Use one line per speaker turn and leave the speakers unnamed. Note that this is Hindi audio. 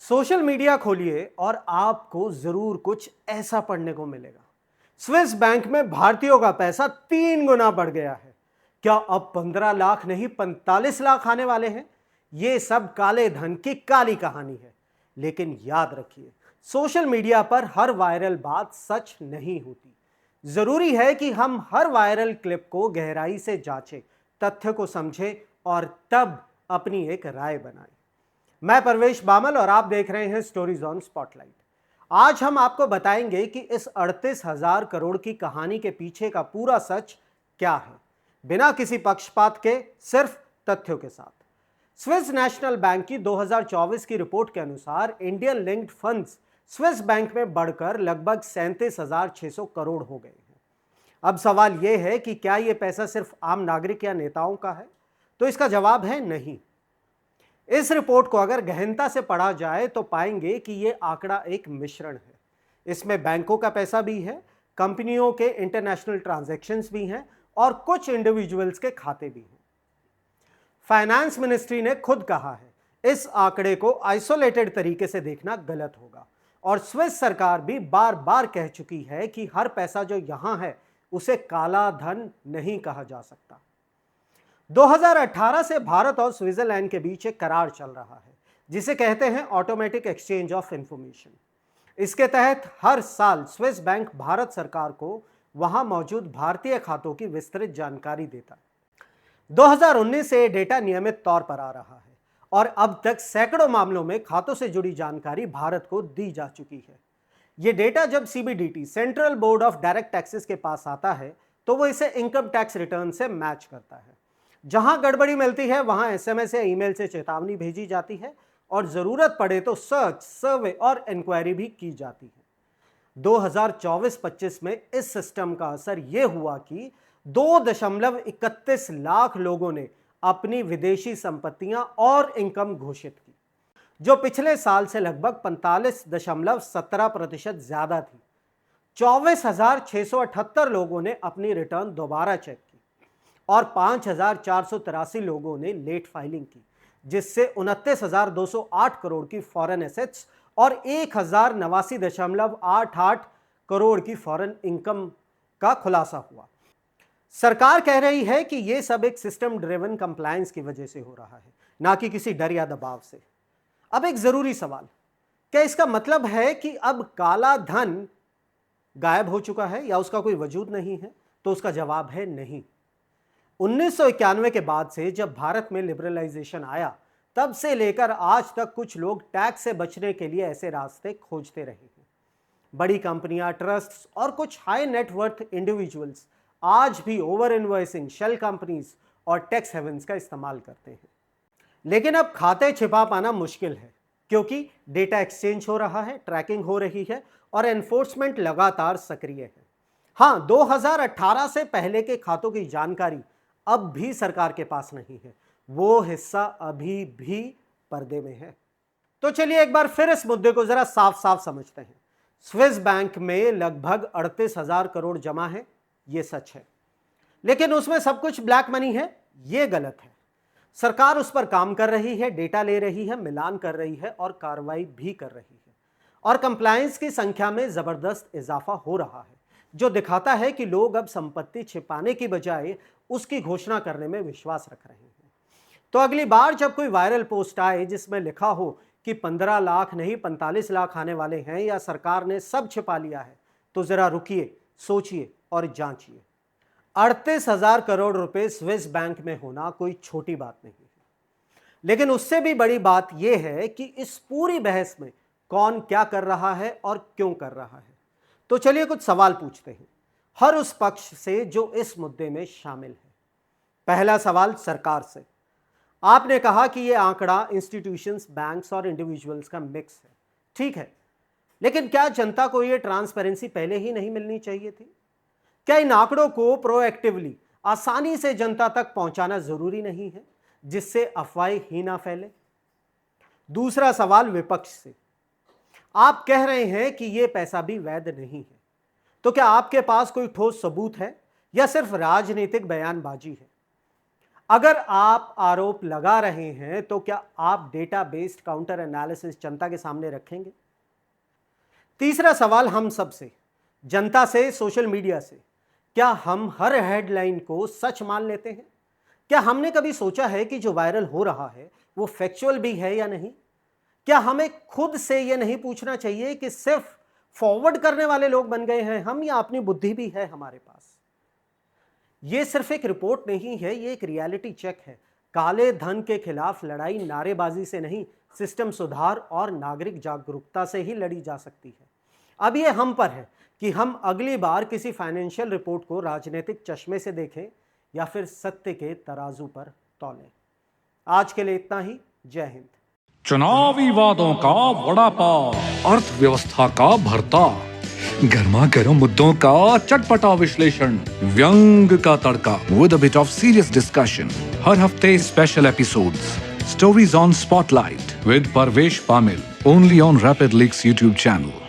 सोशल मीडिया खोलिए और आपको जरूर कुछ ऐसा पढ़ने को मिलेगा। स्विस बैंक में भारतीयों का पैसा 3 गुना बढ़ गया है। क्या अब 15 लाख नहीं 45 लाख आने वाले हैं? ये सब काले धन की काली कहानी है। लेकिन याद रखिए, सोशल मीडिया पर हर वायरल बात सच नहीं होती। जरूरी है कि हम हर वायरल क्लिप को गहराई से जांचें, तथ्य को समझें और तब अपनी एक राय बनाएं। मैं परवेश बामल और आप देख रहे हैं स्टोरीज ऑन स्पॉटलाइट। आज हम आपको बताएंगे कि इस 38,000 करोड़ की कहानी के पीछे का पूरा सच क्या है, बिना किसी पक्षपात के, सिर्फ तथ्यों के साथ। स्विस नेशनल बैंक की 2024 की रिपोर्ट के अनुसार Indian linked funds Swiss bank में बढ़कर लगभग 37,600 करोड़ हो गए हैं। अब सवाल यह है कि क्या यह पैसा सिर्फ आम नागरिक या नेताओं का है? तो इसका जवाब है नहीं। इस रिपोर्ट को अगर गहनता से पढ़ा जाए तो पाएंगे कि यह आंकड़ा एक मिश्रण है। इसमें बैंकों का पैसा भी है, कंपनियों के इंटरनेशनल ट्रांजैक्शंस भी हैं और कुछ इंडिविजुअल्स के खाते भी हैं। फाइनेंस मिनिस्ट्री ने खुद कहा है इस आंकड़े को आइसोलेटेड तरीके से देखना गलत होगा, और स्विस सरकार भी बार बार कह चुकी है कि हर पैसा जो यहां है उसे काला धन नहीं कहा जा सकता। 2018 से भारत और स्विट्जरलैंड के बीच एक करार चल रहा है जिसे कहते हैं ऑटोमेटिक एक्सचेंज ऑफ इंफॉर्मेशन। इसके तहत हर साल स्विस बैंक भारत सरकार को वहां मौजूद भारतीय खातों की विस्तृत जानकारी देता है। 2019 से डेटा नियमित तौर पर आ रहा है और अब तक सैकड़ों मामलों में खातों से जुड़ी जानकारी भारत को दी जा चुकी है। यह डेटा जब CBDT central board of direct taxes के पास आता है तो वो इसे इनकम टैक्स रिटर्न से मैच करता है। जहां गड़बड़ी मिलती है वहां एसएमएस या ईमेल से चेतावनी भेजी जाती है और जरूरत पड़े तो सर्च, सर्वे और इंक्वायरी भी की जाती है। 2024-25 में इस सिस्टम का असर यह हुआ कि 2.31 लाख लोगों ने अपनी विदेशी संपत्तियां और इनकम घोषित की, जो पिछले साल से लगभग 45.17% ज्यादा थी। 24,678 लोगों ने अपनी रिटर्न दोबारा चेक की और 5,483 लोगों ने लेट फाइलिंग की, जिससे 29,208 करोड़ की फॉरेन एसेट्स और 1,089.88 करोड़ की फॉरेन इनकम का खुलासा हुआ। सरकार कह रही है कि यह सब एक सिस्टम ड्रिवन कंप्लायंस की वजह से हो रहा है, ना कि किसी डर या दबाव से। अब एक जरूरी सवाल, क्या इसका मतलब है कि अब काला धन गायब हो चुका है या उसका कोई वजूद नहीं है? तो उसका जवाब है नहीं। 1991 के बाद से जब भारत में लिबरलाइजेशन आया, तब से लेकर आज तक कुछ लोग टैक्स से बचने के लिए ऐसे रास्ते खोजते रहे हैं। बड़ी कंपनियां, ट्रस्ट्स और कुछ हाई नेटवर्थ इंडिविजुअल्स आज भी ओवर इनवॉइसिंग, शेल कंपनीज और टैक्स हेवन्स का इस्तेमाल करते हैं। लेकिन अब खाते छिपा पाना मुश्किल है, क्योंकि डेटा एक्सचेंज हो रहा है, ट्रैकिंग हो रही है और एनफोर्समेंट लगातार सक्रिय है। हाँ, 2018 से पहले के खातों की जानकारी अब भी सरकार के पास नहीं है, वो हिस्सा अभी भी पर्दे में है। तो चलिए एक बार फिर इस मुद्दे को जरा साफ साफ समझते हैं। स्विस बैंक में लगभग 38,000 करोड़ जमा है, ये सच है, लेकिन उसमें सब कुछ ब्लैक मनी है, ये गलत है। सरकार उस पर काम कर रही है, डेटा ले रही है, मिलान कर रही है और कार्रवाई भी कर रही है, और कंप्लायंस की संख्या में जबरदस्त इजाफा हो रहा है, जो दिखाता है कि लोग अब संपत्ति छिपाने की बजाय उसकी घोषणा करने में विश्वास रख रहे हैं। तो अगली बार जब कोई वायरल पोस्ट आए जिसमें लिखा हो कि 15 लाख नहीं 45 लाख आने वाले हैं या सरकार ने सब छिपा लिया है, तो जरा रुकिए, सोचिए और जांचिए। 38,000 करोड़ रुपए स्विस बैंक में होना कोई छोटी बात नहीं है, लेकिन उससे भी बड़ी बात यह है कि इस पूरी बहस में कौन क्या कर रहा है और क्यों कर रहा है। तो चलिए कुछ सवाल पूछते हैं हर उस पक्ष से जो इस मुद्दे में शामिल है। पहला सवाल सरकार से। आपने कहा कि यह आंकड़ा इंस्टीट्यूशंस, बैंक्स और इंडिविजुअल्स का मिक्स है, ठीक है, लेकिन क्या जनता को यह ट्रांसपेरेंसी पहले ही नहीं मिलनी चाहिए थी? क्या इन आंकड़ों को प्रोएक्टिवली, आसानी से जनता तक पहुंचाना जरूरी नहीं है, जिससे अफवाहें ही ना फैले? दूसरा सवाल विपक्ष से। आप कह रहे हैं कि यह पैसा भी वैध नहीं है, तो क्या आपके पास कोई ठोस सबूत है या सिर्फ राजनीतिक बयानबाजी है? अगर आप आरोप लगा रहे हैं तो क्या आप डेटा बेस्ड काउंटर एनालिसिस जनता के सामने रखेंगे? तीसरा सवाल हम सब से, जनता से, सोशल मीडिया से, क्या हम हर हेडलाइन को सच मान लेते हैं? क्या हमने कभी सोचा है कि जो वायरल हो रहा है वो फैक्चुअल भी है या नहीं? क्या हमें खुद से यह नहीं पूछना चाहिए कि सिर्फ फॉरवर्ड करने वाले लोग बन गए हैं हम, या अपनी बुद्धि भी है हमारे पास? यह सिर्फ एक रिपोर्ट नहीं है, यह एक रियलिटी चेक है। काले धन के खिलाफ लड़ाई नारेबाजी से नहीं, सिस्टम सुधार और नागरिक जागरूकता से ही लड़ी जा सकती है। अब यह हम पर है कि हम अगली बार किसी फाइनेंशियल रिपोर्ट को राजनीतिक चश्मे से देखें या फिर सत्य के तराजू पर तौलें। आज के लिए इतना ही। जय हिंद।
चुनावी वादों का वड़ा पाव, अर्थव्यवस्था का भरता, गर्मा गर्म मुद्दों का चटपटा विश्लेषण, व्यंग का तड़का with a bit of serious discussion. हर हफ्ते special episodes, stories on spotlight with Parvesh Pamil, only on Rapid Leaks YouTube channel.